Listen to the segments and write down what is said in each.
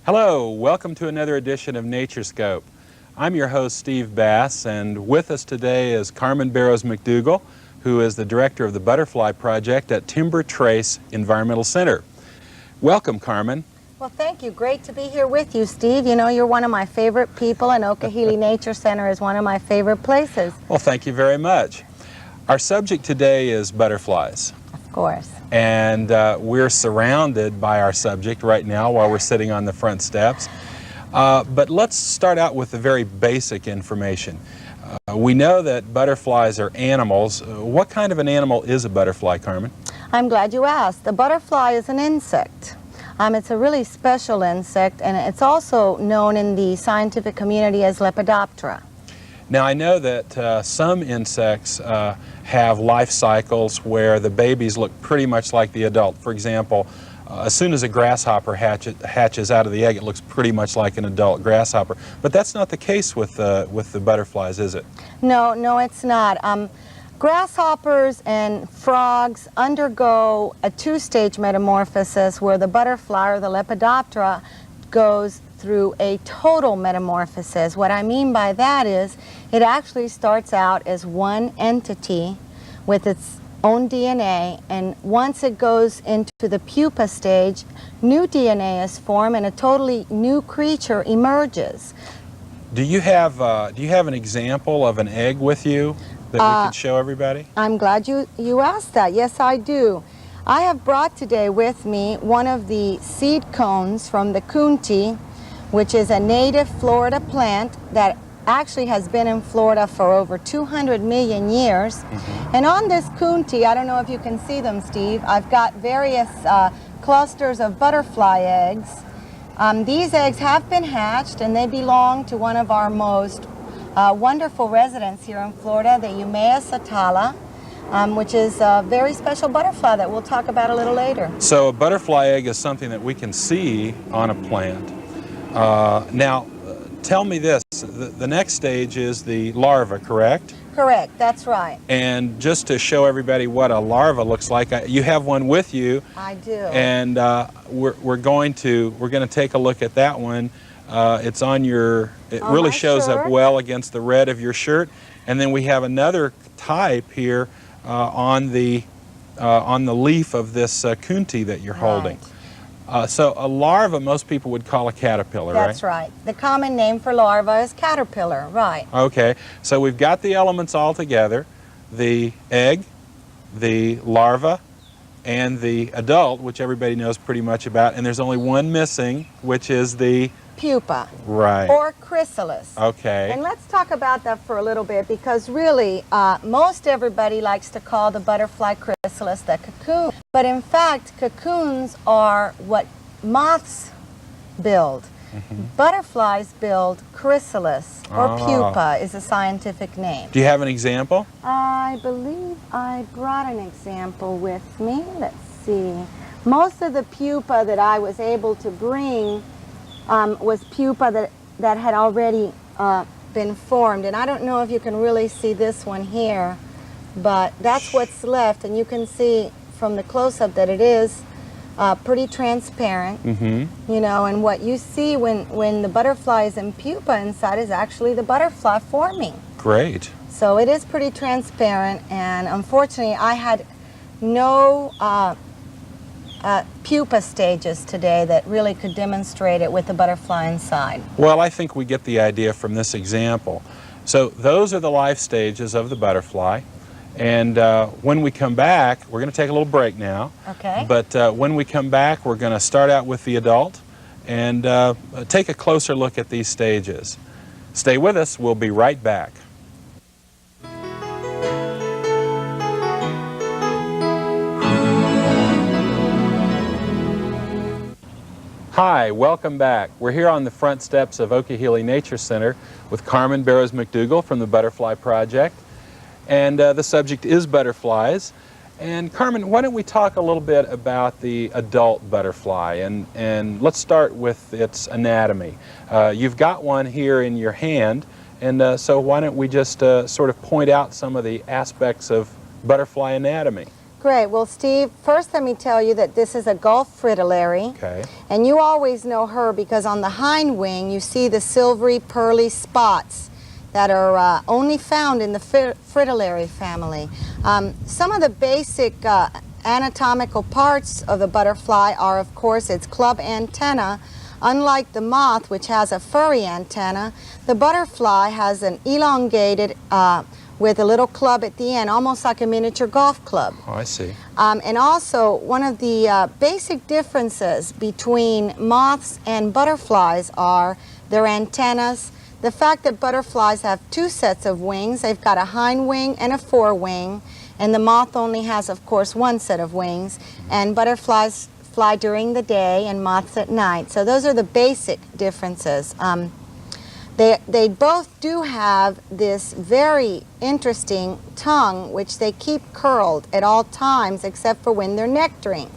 Hello, welcome to another edition of Naturescope. I'm your host, Steve Bass, and with us today is Carmine Barrow McDougal, who is the director of the Butterfly Project at Timber Trace Environmental Center. Welcome, Carmine. Well, thank you. Great to be here with you, Steve. You know, you're one of my favorite people, and Okeeheelee Nature Center is one of my favorite places. Well, thank you very much. Our subject today is butterflies. Of course. And we're surrounded by our subject right now while we're sitting on the front steps. But let's start out with the very basic information. We know that butterflies are animals. What kind of an animal is a butterfly, Carmine? I'm glad you asked. The butterfly is an insect. It's a really special insect, and it's also known in the scientific community as Lepidoptera. Now, I know that some insects have life cycles where the babies look pretty much like the adult. For example, as soon as a grasshopper hatches out of the egg, it looks pretty much like an adult grasshopper. But that's not the case with the butterflies, is it? No, it's not. Grasshoppers and frogs undergo a two-stage metamorphosis where the butterfly, or the Lepidoptera, goes through a total metamorphosis. What I mean by that is it actually starts out as one entity with its own DNA, and once it goes into the pupa stage, new DNA is formed and a totally new creature emerges. Do you have an example of an egg with you that we could show everybody? I'm glad you asked that. Yes, I do. I have brought today with me one of the seed cones from the coontie, which is a native Florida plant that actually has been in Florida for over 200 million years. Mm-hmm. And on this coontie, I don't know if you can see them, Steve, I've got various clusters of butterfly eggs. These eggs have been hatched, and they belong to one of our most wonderful residents here in Florida, the Eumaeus atala, which is a very special butterfly that we'll talk about a little later. So a butterfly egg is something that we can see on a plant. Now, tell me this, the next stage is the larva, correct? Correct, that's right. And just to show everybody what a larva looks like, you have one with you. I do. And we're going to take a look at that one. It's on your, it on really my shows shirt. Up well against the red of your shirt. And then we have another type here on the leaf of this coontie that you're holding. So a larva, most people would call a caterpillar, right? That's right. The common name for larva is caterpillar, right. Okay, so we've got the elements all together, the egg, the larva, and the adult, which everybody knows pretty much about, and there's only one missing, which is the pupa. Right. Or chrysalis. Okay. And let's talk about that for a little bit, because really most everybody likes to call the butterfly chrysalis the cocoon. But in fact, cocoons are what moths build. Mm-hmm. Butterflies build chrysalis, or pupa is a scientific name. Do you have an example? I believe I brought an example with me. Let's see. Most of the pupa that I was able to bring was pupa that had already been formed. And I don't know if you can really see this one here, but that's what's left. And you can see from the close-up that it is pretty transparent. Mm-hmm. You know, and what you see when the butterfly is in pupa inside is actually the butterfly forming. Great. So it is pretty transparent, and unfortunately I had no pupa stages today that really could demonstrate it with the butterfly inside. Well, I think we get the idea from this example. So those are the life stages of the butterfly, and when we come back, we're going to take a little break now. Okay. But when we come back, we're going to start out with the adult and take a closer look at these stages. Stay with us, we'll be right back. Hi, welcome back. We're here on the front steps of Okeeheelee Nature Center with Carmine Barrow McDougal from the Butterfly Project. And the subject is butterflies. And Carmine, why don't we talk a little bit about the adult butterfly, and let's start with its anatomy. You've got one here in your hand, and so why don't we just sort of point out some of the aspects of butterfly anatomy. Great. Well, Steve, first let me tell you that this is a Gulf fritillary. Okay. And you always know her because on the hind wing you see the silvery pearly spots that are only found in the fritillary family. Some of the basic anatomical parts of the butterfly are, of course, its club antenna. Unlike the moth, which has a furry antenna, the butterfly has an elongated with a little club at the end, almost like a miniature golf club. Oh, I see. And also, one of the basic differences between moths and butterflies are their antennas. The fact that butterflies have two sets of wings. They've got a hind wing and a forewing, and the moth only has, of course, one set of wings. And butterflies fly during the day and moths at night. So those are the basic differences. They both do have this very interesting tongue which they keep curled at all times except for when they're nectaring.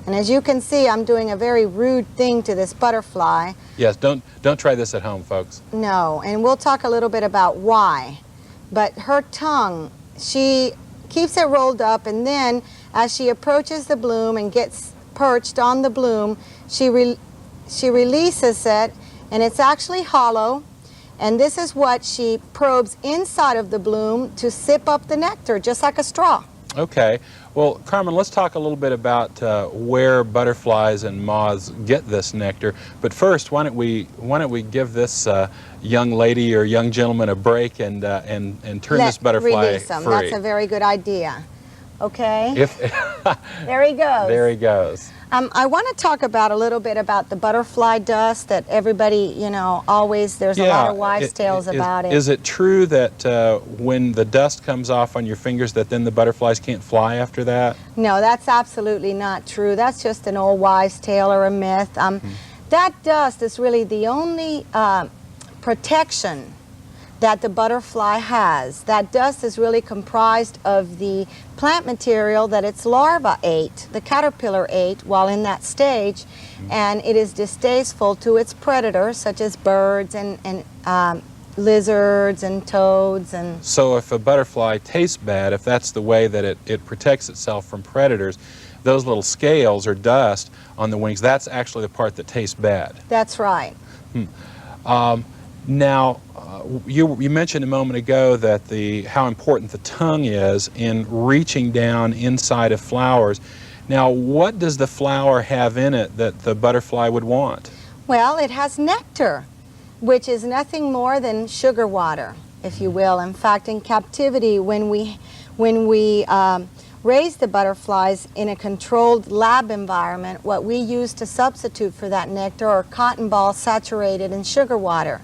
And as you can see, I'm doing a very rude thing to this butterfly. Yes, don't try this at home, folks. No, and we'll talk a little bit about why. But her tongue, she keeps it rolled up, and then as she approaches the bloom and gets perched on the bloom, she releases it, and it's actually hollow. And this is what she probes inside of the bloom to sip up the nectar, just like a straw. Okay. Well, Carmen, let's talk a little bit about where butterflies and moths get this nectar. But first, why don't we give this young lady or young gentleman a break and turn this butterfly release them. free? That's a very good idea. Okay. If There he goes. There he goes. I want to talk about a little bit about the butterfly dust that everybody, you know, always, there's a lot of wives' tales about it. Is it true that when the dust comes off on your fingers that then the butterflies can't fly after that? No, that's absolutely not true. That's just an old wives' tale or a myth. That dust is really the only protection that the butterfly has. That dust is really comprised of the plant material that its larva ate, the caterpillar ate while in that stage, and it is distasteful to its predators such as birds and lizards and toads. And so if a butterfly tastes bad, if that's the way that it protects itself from predators, those little scales or dust on the wings, that's actually the part that tastes bad. That's right. Now, you mentioned a moment ago that how important the tongue is in reaching down inside of flowers. Now, what does the flower have in it that the butterfly would want? Well, it has nectar, which is nothing more than sugar water, if you will. In fact, in captivity, when we raise the butterflies in a controlled lab environment, what we use to substitute for that nectar are cotton balls saturated in sugar water.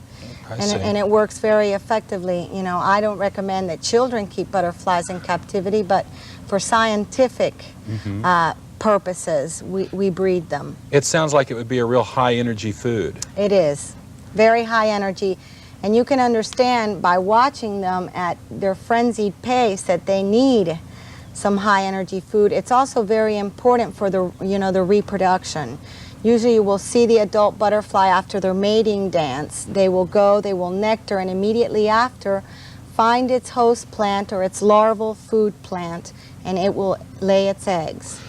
And it works very effectively. You know, I don't recommend that children keep butterflies in captivity, but for scientific purposes, we breed them. It sounds like it would be a real high-energy food. It is. Very high energy. And you can understand by watching them at their frenzied pace that they need some high-energy food. It's also very important for the, the reproduction. Usually you will see the adult butterfly after their mating dance. They will go, they will nectar, and immediately after find its host plant or its larval food plant, and it will lay its eggs.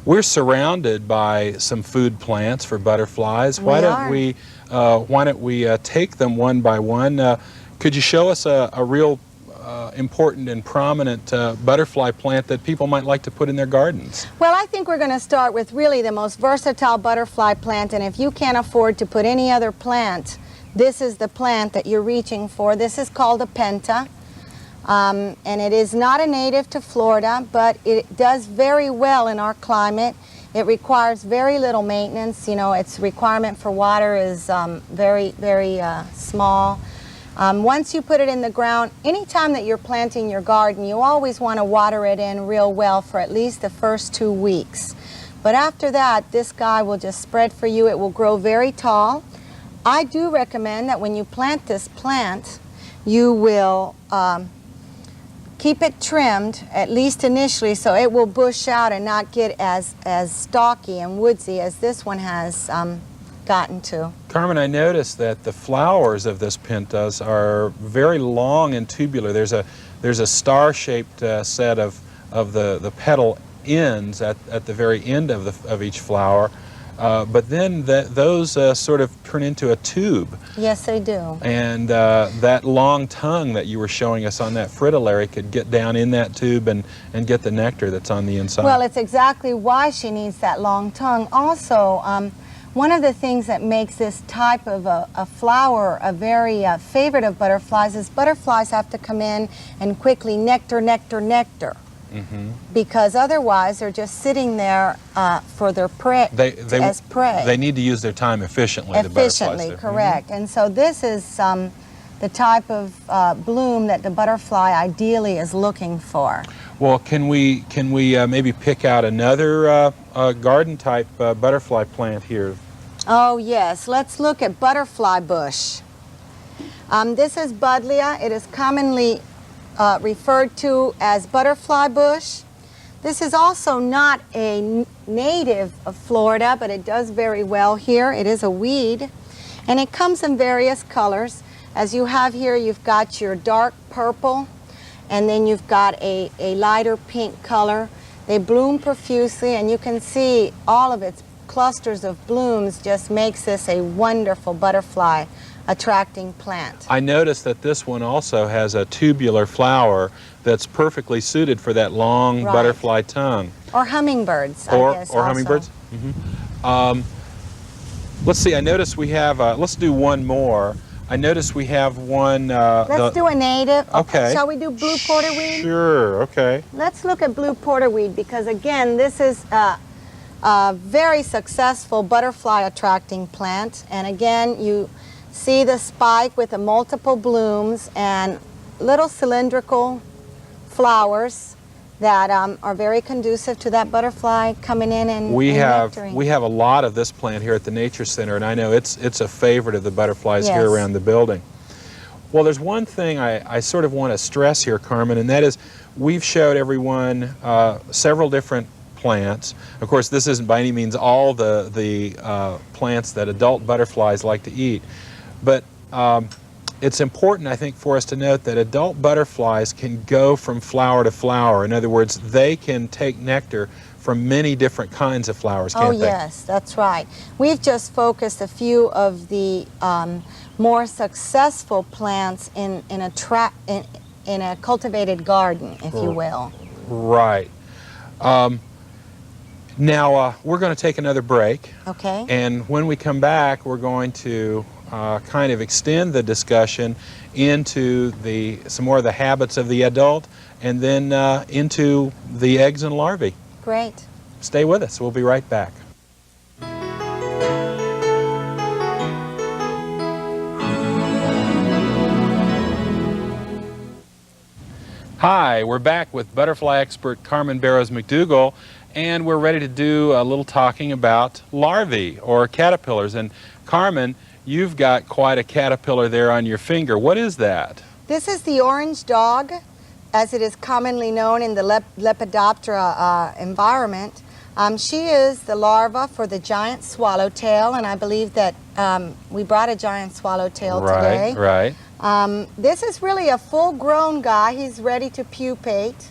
We're surrounded by some food plants for butterflies. Why don't we take them one by one? Could you show us a real important and prominent butterfly plant that people might like to put in their gardens? Well, I think we're going to start with really the most versatile butterfly plant, and if you can't afford to put any other plant, this is the plant that you're reaching for. This is called a penta, and it is not a native to Florida, but it does very well in our climate. It requires very little maintenance. You know, its requirement for water is very, very small. Once you put it in the ground, anytime that you're planting your garden, you always want to water it in real well for at least the first 2 weeks. But after that, this guy will just spread for you. It will grow very tall. I do recommend that when you plant this plant, you will keep it trimmed, at least initially, so it will bush out and not get as stalky and woodsy as this one has gotten to. Carmen, I noticed that the flowers of this pentas are very long and tubular. There's a star-shaped set of the petal ends at the very end of each flower, but then those sort of turn into a tube. Yes, they do. And that long tongue that you were showing us on that fritillary could get down in that tube and get the nectar that's on the inside. Well, it's exactly why she needs that long tongue. Also, one of the things that makes this type of a flower a very favorite of butterflies is butterflies have to come in and quickly nectar, nectar, nectar. Mm-hmm. Because otherwise they're just sitting there for their prey, as prey. They need to use their time efficiently. Efficiently, correct. Mm-hmm. And so this is the type of bloom that the butterfly ideally is looking for. Well, can we maybe pick out another garden type butterfly plant here? Oh yes, let's look at butterfly bush. This is Buddleia. It is commonly referred to as butterfly bush. This is also not a native of Florida, but it does very well here. It is a weed, and it comes in various colors. As you have here, you've got your dark purple, and then you've got a lighter pink color. They bloom profusely, and you can see all of its clusters of blooms just makes this a wonderful butterfly attracting plant. I noticed that this one also has a tubular flower that's perfectly suited for that long butterfly tongue. Or hummingbirds, I guess. Or hummingbirds. Mm-hmm. Let's see, I noticed we have, let's do one more. I noticed we have one. Let's do a native. Okay. Shall we do blue porterweed? Sure, okay. Let's look at blue porterweed because, again, this is a very successful butterfly attracting plant. And again, you see the spike with the multiple blooms and little cylindrical flowers that are very conducive to that butterfly coming in and nectaring. We have a lot of this plant here at the Nature Center, and I know it's a favorite of the butterflies here around the building. Well, there's one thing I sort of want to stress here, Carmen, and that is we've showed everyone several different plants. Of course, this isn't by any means all the plants that adult butterflies like to eat. But it's important, I think, for us to note that adult butterflies can go from flower to flower. In other words, they can take nectar from many different kinds of flowers, can't they? Oh, yes, that's right. We've just focused a few of the more successful plants in a cultivated garden, if you will. Right. Now, we're going to take another break. Okay. And when we come back, we're going to kind of extend the discussion into some more of the habits of the adult and then into the eggs and larvae. Great. Stay with us. We'll be right back. Hi, we're back with butterfly expert Carmine Barrow McDougal, and we're ready to do a little talking about larvae or caterpillars. And Carmen, you've got quite a caterpillar there on your finger. What is that? This is the orange dog, as it is commonly known in the Lepidoptera environment. She is the larva for the giant swallowtail, and I believe that we brought a giant swallowtail today. Right. This is really a full-grown guy. He's ready to pupate.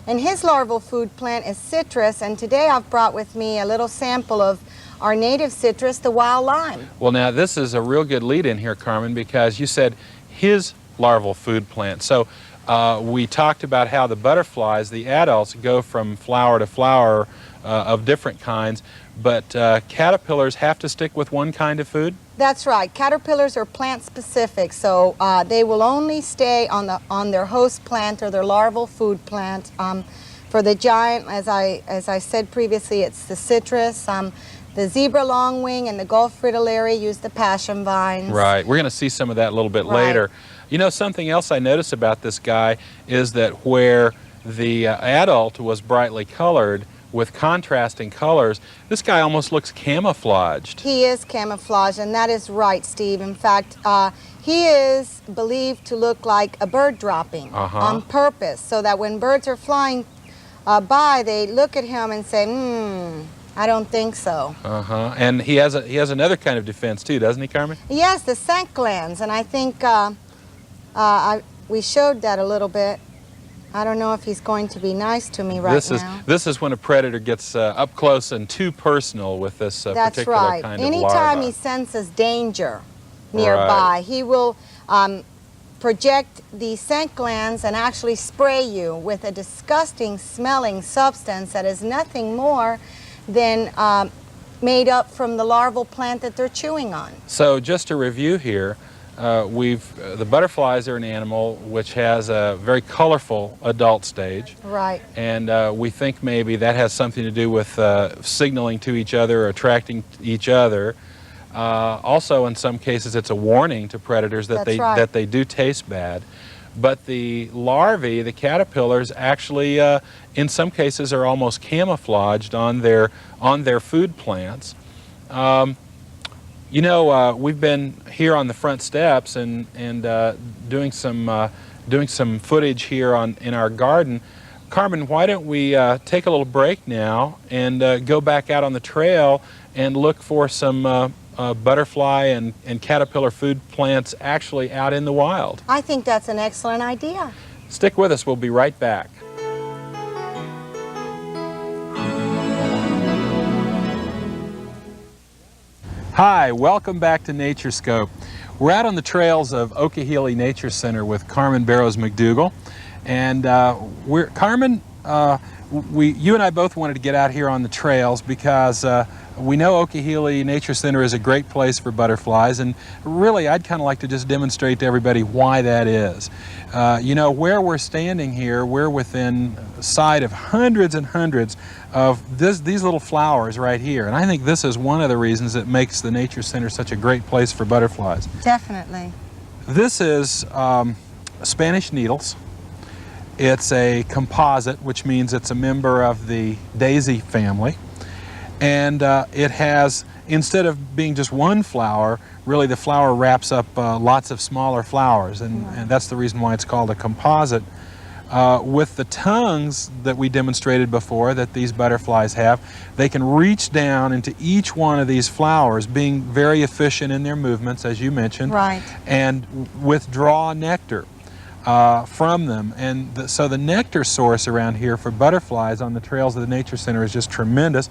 And his larval food plant is citrus, and today I've brought with me a little sample of our native citrus, the wild lime. Well, now this is a real good lead in here, Carmen, because you said his larval food plant. So we talked about how the butterflies, the adults, go from flower to flower of different kinds, but caterpillars have to stick with one kind of food? That's right. Caterpillars are plant specific, so they will only stay on their host plant or their larval food plant. For the giant, as I said previously, it's the citrus. The zebra longwing and the Gulf fritillary use the passion vines. Right. We're going to see some of that a little bit later. You know, something else I noticed about this guy is that where the adult was brightly colored with contrasting colors, this guy almost looks camouflaged. He is camouflaged, and that is right, Steve. In fact, he is believed to look like a bird dropping on purpose, so that when birds are flying by, they look at him and say, I don't think so. And he has another kind of defense too, doesn't he, Carmen? Yes, the scent glands, and I think we showed that a little bit I don't know if he's going to be nice to me right now. This is when a predator gets up close and too personal with this That's particular right. kind of Anytime larva. he senses danger nearby, he will project the scent glands and actually spray you with a disgusting smelling substance that is nothing more than made up from the larval plant that they're chewing on. So just to review here, the butterflies are an animal which has a very colorful adult stage. Right. And we think maybe that has something to do with signaling to each other or attracting each other. Also, in some cases, it's a warning to predators that that they do taste bad. But the larvae, the caterpillars, actually, in some cases, are almost camouflaged on their food plants. You know, we've been here on the front steps and doing some footage here in our garden. Carmen, why don't we take a little break now and go back out on the trail and look for some butterfly and caterpillar food plants actually out in the wild? I think that's an excellent idea. Stick with us. We'll be right back. Hi, welcome back to Naturescope. We're out on the trails of Okeeheelee Nature Center with Carmine Barrow McDougal. And Carmen, you and I both wanted to get out here on the trails because we know Okeeheelee Nature Center is a great place for butterflies, and really I'd kind of like to just demonstrate to everybody why that is. You know, where we're standing here, we're within sight of hundreds and hundreds of these little flowers right here, and I think this is one of the reasons that makes the Nature Center such a great place for butterflies. Definitely. This is Spanish needles. It's a composite, which means it's a member of the daisy family. And it has, instead of being just one flower, really the flower wraps up lots of smaller flowers, and that's the reason why it's called a composite. With the tongues that we demonstrated before that these butterflies have, they can reach down into each one of these flowers, being very efficient in their movements, as you mentioned, right, and withdraw nectar from them. And so the nectar source around here for butterflies on the trails of the Nature Center is just tremendous.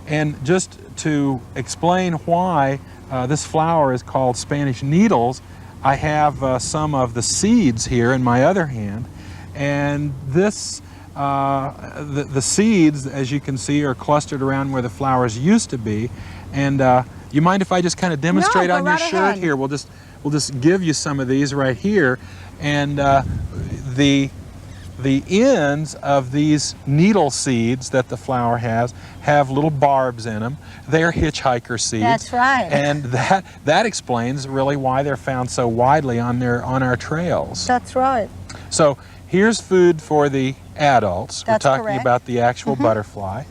And just to explain why this flower is called Spanish needles, I have some of the seeds here in my other hand. And this, the seeds, as you can see, are clustered around where the flowers used to be. And you mind if I just kind of demonstrate on your shirt here? We'll just give you some of these right here. And the ends of these needle seeds that the flower has have little barbs in them. They're hitchhiker seeds. That's right. And that explains really why they're found so widely on our trails. That's right. So here's food for the adults. That's we're talking correct. about the actual butterfly.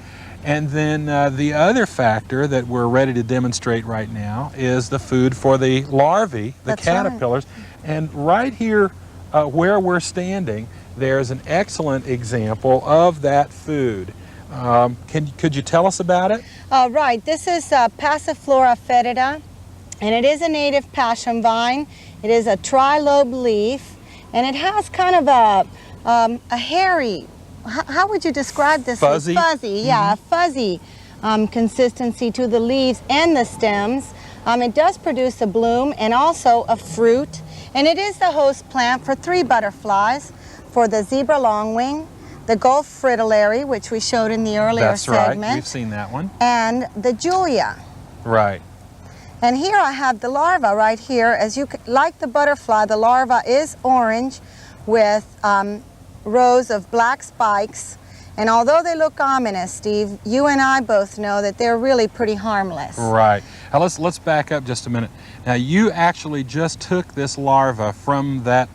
And then the other factor that we're ready to demonstrate right now is the food for the larvae, the That's caterpillars. Right. And right here where we're standing, there's an excellent example of that food. Could you tell us about it? Right, this is Passiflora fetida, and it is a native passion vine. It is a tri-lobe leaf, and it has kind of a hairy, how would you describe this? Fuzzy? Fuzzy, yeah, a fuzzy consistency to the leaves and the stems. It does produce a bloom and also a fruit, and it is the host plant for 3 butterflies, for the zebra longwing, the Gulf fritillary, which we showed in the earlier segment. Right, we've seen that one. And the Julia. Right. And here I have the larva right here. As you like the butterfly, the larva is orange with rows of black spikes. And although they look ominous, Steve, you and I both know that they're really pretty harmless. Right. Now let's back up just a minute. Now you actually just took this larva from that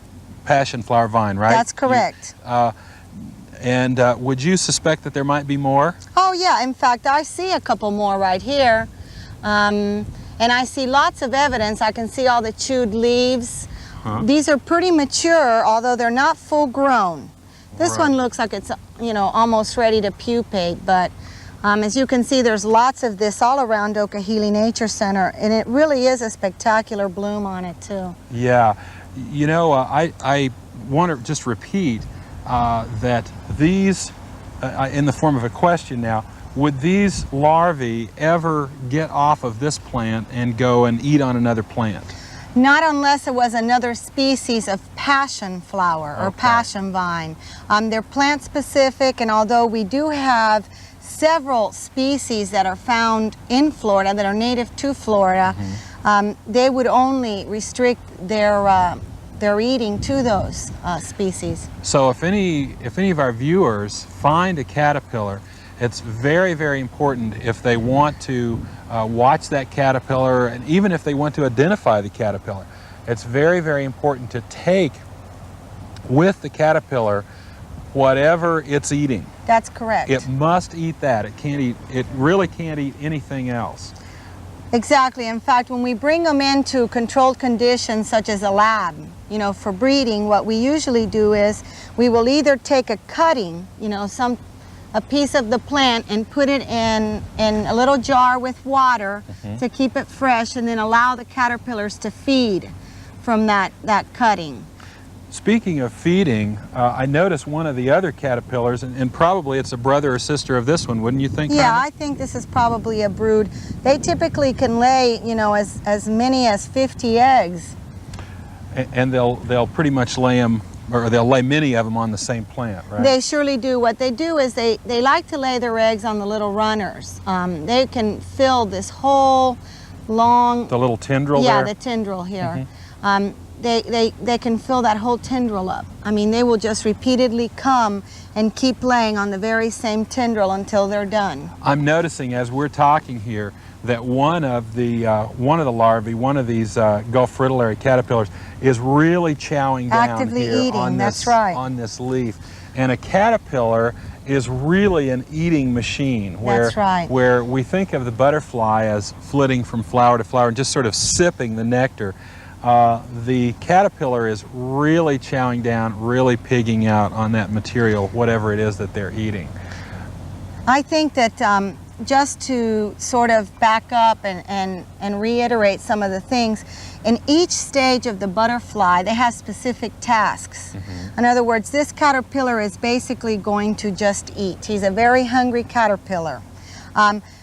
passion flower vine, right? That's correct. Would you suspect that there might be more? Oh yeah, in fact I see a couple more right here. And I see lots of evidence. I can see all the chewed leaves. These are pretty mature, although they're not full grown. This one looks like it's, you know, almost ready to pupate, but as you can see, there's lots of this all around Okeeheelee Nature Center, and it really is a spectacular bloom on it too. Yeah. You know, I want to just repeat that these, in the form of a question now, would these larvae ever get off of this plant and go and eat on another plant? Not unless it was another species of passion flower or passion vine. They're plant specific, and although we do have several species that are found in Florida that are native to Florida, they would only restrict their eating to those species. So if any of our viewers find a caterpillar, it's very, very important, if they want to watch that caterpillar, and even if they want to identify the caterpillar, it's very, very important to take with the caterpillar whatever it's eating. That's correct. It must eat that. It really can't eat anything else. Exactly. In fact, when we bring them into controlled conditions such as a lab, you know, for breeding, what we usually do is we will either take a cutting, you know, a piece of the plant, and put it in a little jar with water to keep it fresh, and then allow the caterpillars to feed from that cutting. Speaking of feeding, I noticed one of the other caterpillars, and probably it's a brother or sister of this one, wouldn't you think, Yeah, Carmen? I think this is probably a brood. They typically can lay, you know, as many as 50 eggs. And they'll pretty much lay them, or they'll lay many of them on the same plant, right? They surely do. What they do is they like to lay their eggs on the little runners. They can fill this whole long... The little tendril there? Yeah, the tendril here. They can fill that whole tendril up. I mean, they will just repeatedly come and keep laying on the very same tendril until they're done. I'm noticing as we're talking here that one of the larvae, one of these Gulf fritillary caterpillars, is really chowing down Actively here eating, on that's this, right. on this leaf. And a caterpillar is really an eating machine, where, That's right. where we think of the butterfly as flitting from flower to flower and just sort of sipping the nectar. The caterpillar is really chowing down, really pigging out on that material, whatever it is that they're eating. I think that just to sort of back up and reiterate some of the things, in each stage of the butterfly, they have specific tasks. In other words, this caterpillar is basically going to just eat. He's a very hungry caterpillar.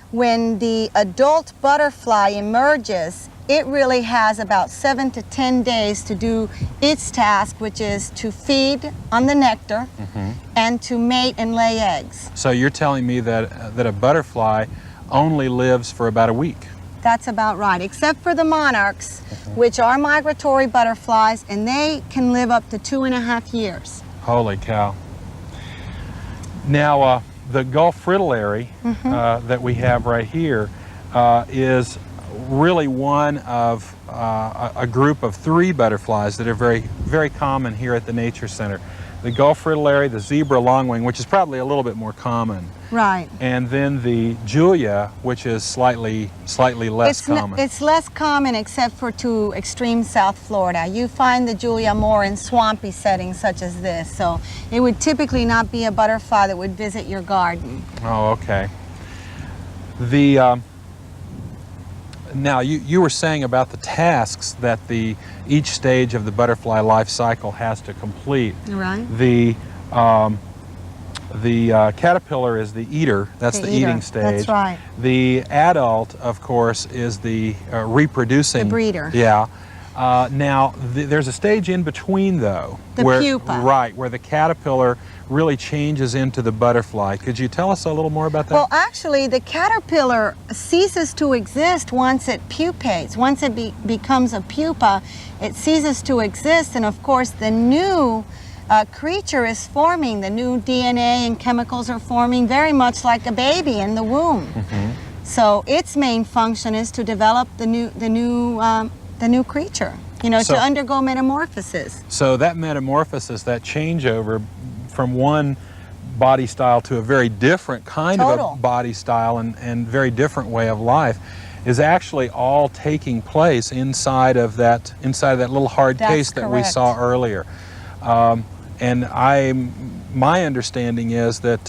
When the adult butterfly emerges, it really has about 7 to 10 days to do its task, which is to feed on the nectar and to mate and lay eggs. So you're telling me that a butterfly only lives for about a week? That's about right, except for the monarchs, which are migratory butterflies, and they can live up to 2.5 years. Holy cow. Now, the Gulf fritillary that we have right here is really one of a group of 3 butterflies that are very, very common here at the Nature Center. The Gulf fritillary, the zebra longwing, which is probably a little bit more common. Right. And then the Julia, which is slightly less common. It's less common except for to extreme South Florida. You find the Julia more in swampy settings such as this, so it would typically not be a butterfly that would visit your garden. Oh, okay. Now, you were saying about the tasks that each stage of the butterfly life cycle has to complete. Right. The caterpillar is the eater. That's the eating stage. That's right. The adult, of course, is the reproducing. The breeder. Yeah. Now, there's a stage in between, though. The pupa. Right, where the caterpillar really changes into the butterfly. Could you tell us a little more about that? Well, actually, the caterpillar ceases to exist once it pupates. Once it becomes a pupa, it ceases to exist, and of course, the new creature is forming. The new DNA and chemicals are forming, very much like a baby in the womb. So its main function is to develop the new creature, you know, to undergo metamorphosis. So that metamorphosis, that changeover from one body style to a very different kind of a body style and very different way of life is actually all taking place inside of that little hard case that we saw earlier. And my understanding is that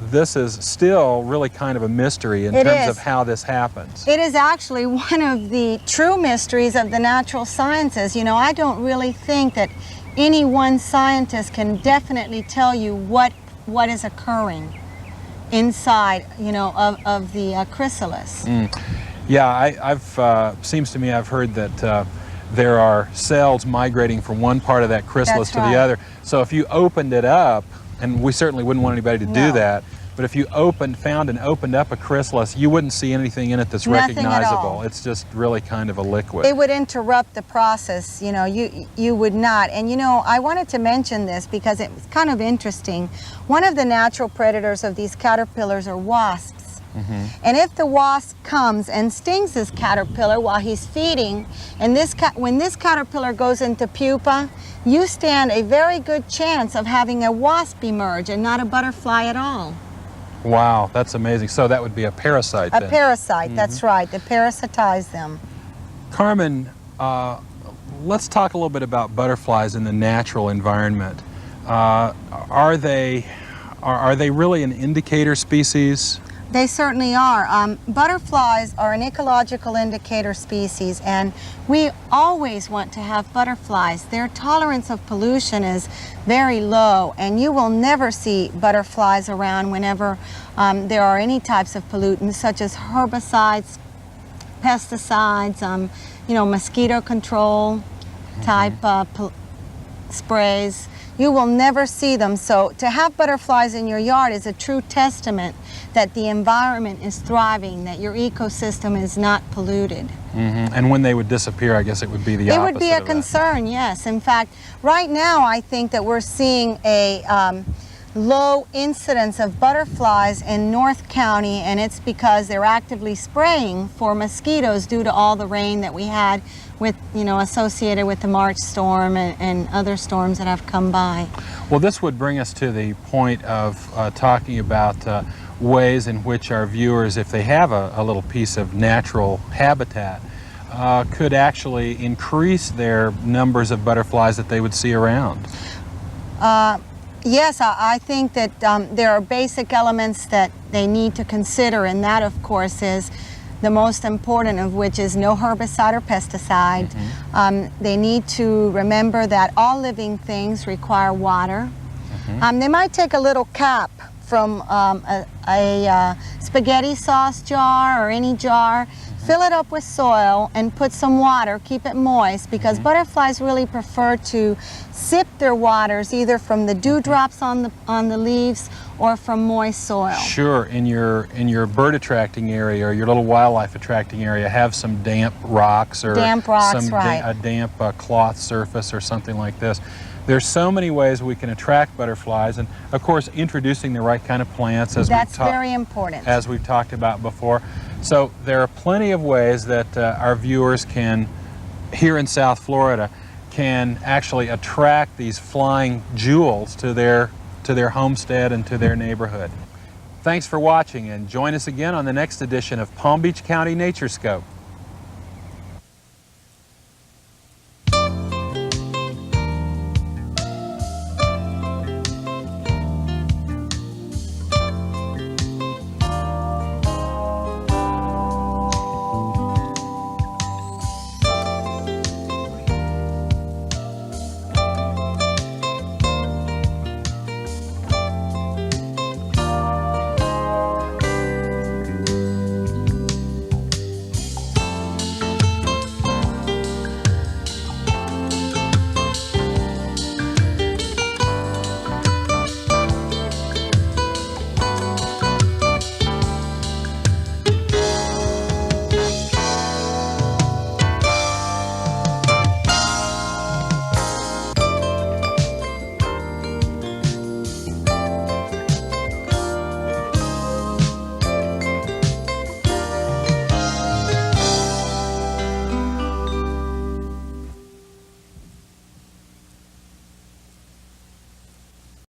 this is still really kind of a mystery in terms of how this happens. It is actually one of the true mysteries of the natural sciences. You know, I don't really think that any one scientist can definitely tell you what is occurring inside, you know, of the chrysalis. Yeah, I've seems to me I've heard that there are cells migrating from one part of that chrysalis That's to right. the other. So if you opened it up, and we certainly wouldn't want anybody to do No. that, but if you found and opened up a chrysalis, you wouldn't see anything in it that's Nothing at recognizable. all. It's just really kind of a liquid. It would interrupt the process, you know, you would not. And you know, I wanted to mention this because it's kind of interesting. One of the natural predators of these caterpillars are wasps. And if the wasp comes and stings this caterpillar while he's feeding, and when this caterpillar goes into pupa, you stand a very good chance of having a wasp emerge and not a butterfly at all. Wow, that's amazing. So that would be a parasite then. A parasite, that's right. They parasitize them. Carmen, let's talk a little bit about butterflies in the natural environment. Are they really an indicator species? They certainly are. Butterflies are an ecological indicator species, and we always want to have butterflies. Their tolerance of pollution is very low, and you will never see butterflies around whenever there are any types of pollutants such as herbicides, pesticides, you know, mosquito control type sprays. You will never see them. So to have butterflies in your yard is a true testament that the environment is thriving, that your ecosystem is not polluted. And when they would disappear, I guess it would be the opposite. It would be a of that. concern, yes. In fact, right now I think that we're seeing a low incidence of butterflies in North County, and it's because they're actively spraying for mosquitoes due to all the rain that we had with, you know, associated with the March storm and other storms that have come by. Well, this would bring us to the point of talking about ways in which our viewers, if they have a little piece of natural habitat, could actually increase their numbers of butterflies that they would see around. Yes, I think that there are basic elements that they need to consider, and that, of course, is the most important of which is no herbicide or pesticide. They need to remember that all living things require water. They might take a little cap from a spaghetti sauce jar or any jar, fill it up with soil and put some water, keep it moist, because butterflies really prefer to sip their waters either from the dewdrops on the leaves or from moist soil. Sure, in your bird attracting area or your little wildlife attracting area, have some damp rocks or a damp cloth surface or something like this. There's so many ways we can attract butterflies, and of course introducing the right kind of plants, as that's very important, as we've talked about before. So there are plenty of ways that our viewers can, here in South Florida, can actually attract these flying jewels to their homestead and to their neighborhood. Thanks for watching, and join us again on the next edition of Palm Beach County Naturescope.